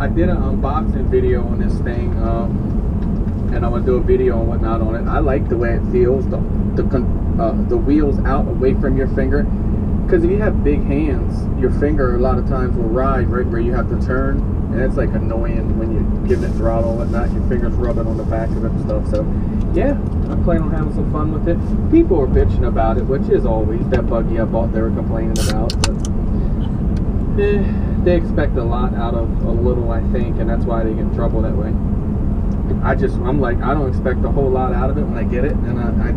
I did an unboxing video on this thing, and I'm gonna do a video and whatnot on it. I like the way it feels, the wheels out away from your finger, because if you have big hands, your finger a lot of times will ride right where you have to turn, and it's like annoying when you're giving it throttle and whatnot. Your fingers rubbing on the back of it and stuff. So yeah, I'm planning on having some fun with it. People were bitching about it, which is always that buggy I bought. They were complaining about, but they expect a lot out of a little, I think, and that's why they get in trouble that way. I'm like, I don't expect a whole lot out of it when I get it, and I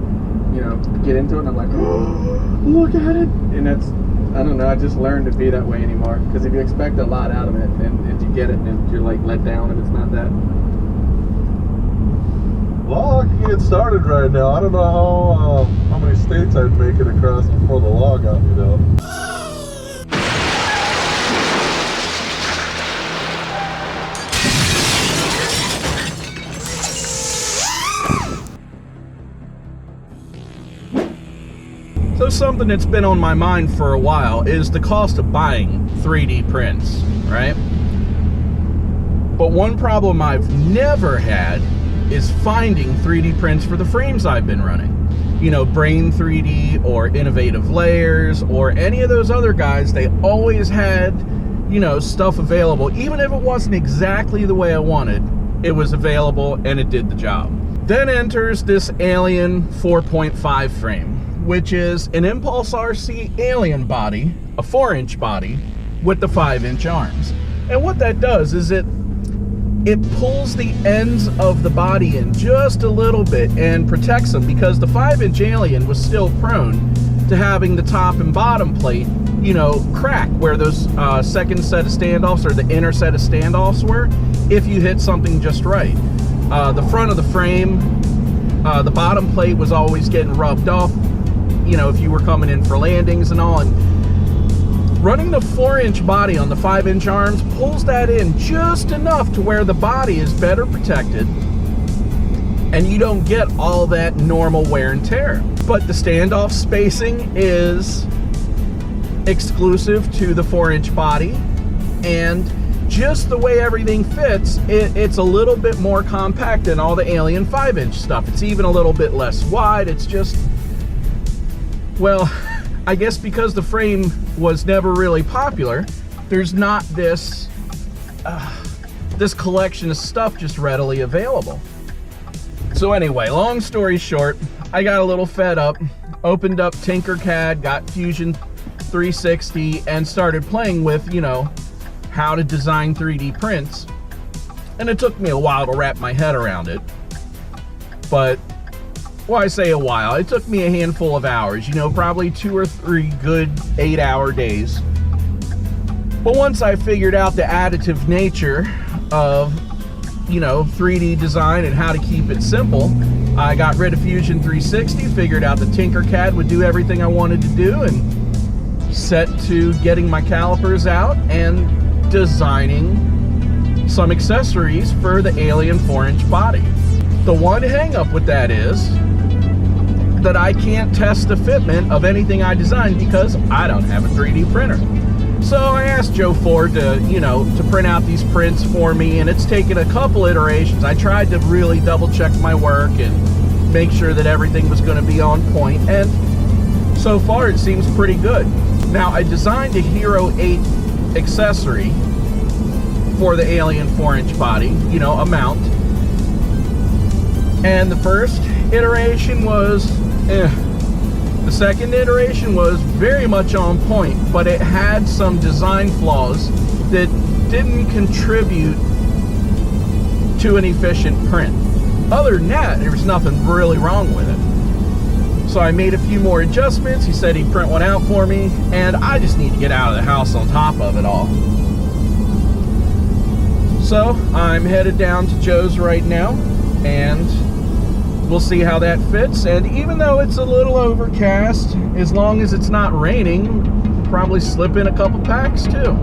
you know, get into it, and I'm like, oh, look at it, and that's, I don't know, I just learned to be that way anymore, because if you expect a lot out of it, and if you get it, and you're like let down if it's not that. Well, I can get started right now. I don't know how many states I'd make it across before the law got me down. So something that's been on my mind for a while is the cost of buying 3D prints, right? But one problem I've never had is finding 3D prints for the frames I've been running. You know, Brain 3D or Innovative Layers or any of those other guys, they always had, you know, stuff available. Even if it wasn't exactly the way I wanted, it was available and it did the job. Then enters this Alien 4.5 frame, which is an Impulse RC Alien body, a 4-inch body, with the 5-inch arms. And what that does is it pulls the ends of the body in just a little bit and protects them, because the 5-inch Alien was still prone to having the top and bottom plate, you know, crack where those second set of standoffs or the inner set of standoffs were, if you hit something just right. The front of the frame, the bottom plate was always getting rubbed off, you know, if you were coming in for landings and all. And running the 4-inch body on the 5-inch arms pulls that in just enough to where the body is better protected and you don't get all that normal wear and tear. But the standoff spacing is exclusive to the 4-inch body, and just the way everything fits, it's a little bit more compact than all the Alien 5-inch stuff. It's even a little bit less wide. It's just, well, I guess because the frame was never really popular, there's not this this collection of stuff just readily available. So anyway, long story short, I got a little fed up, opened up Tinkercad, got Fusion 360, and started playing with, you know, how to design 3D prints. And it took me a while to wrap my head around it. But, well, I say a while, it took me a handful of hours, you know, probably 2 or 3 good 8-hour days. But once I figured out the additive nature of, you know, 3D design and how to keep it simple, I got rid of Fusion 360, figured out that Tinkercad would do everything I wanted to do, and set to getting my calipers out and designing some accessories for the Alien 4-inch body. The one hang up with that is that I can't test the fitment of anything I design because I don't have a 3D printer. So I asked Joe Ford to, you know, to print out these prints for me, and it's taken a couple iterations. I tried to really double check my work and make sure that everything was going to be on point, and so far it seems pretty good. Now, I designed a Hero 8 accessory for the Alien 4-inch body, you know, a mount. And the first iteration was The second iteration was very much on point, but it had some design flaws that didn't contribute to an efficient print. Other than that, there was nothing really wrong with it. So I made a few more adjustments. He said he'd print one out for me, and I just need to get out of the house on top of it all. So I'm headed down to Joe's right now, and we'll see how that fits. And even though it's a little overcast, as long as it's not raining, probably slip in a couple packs too.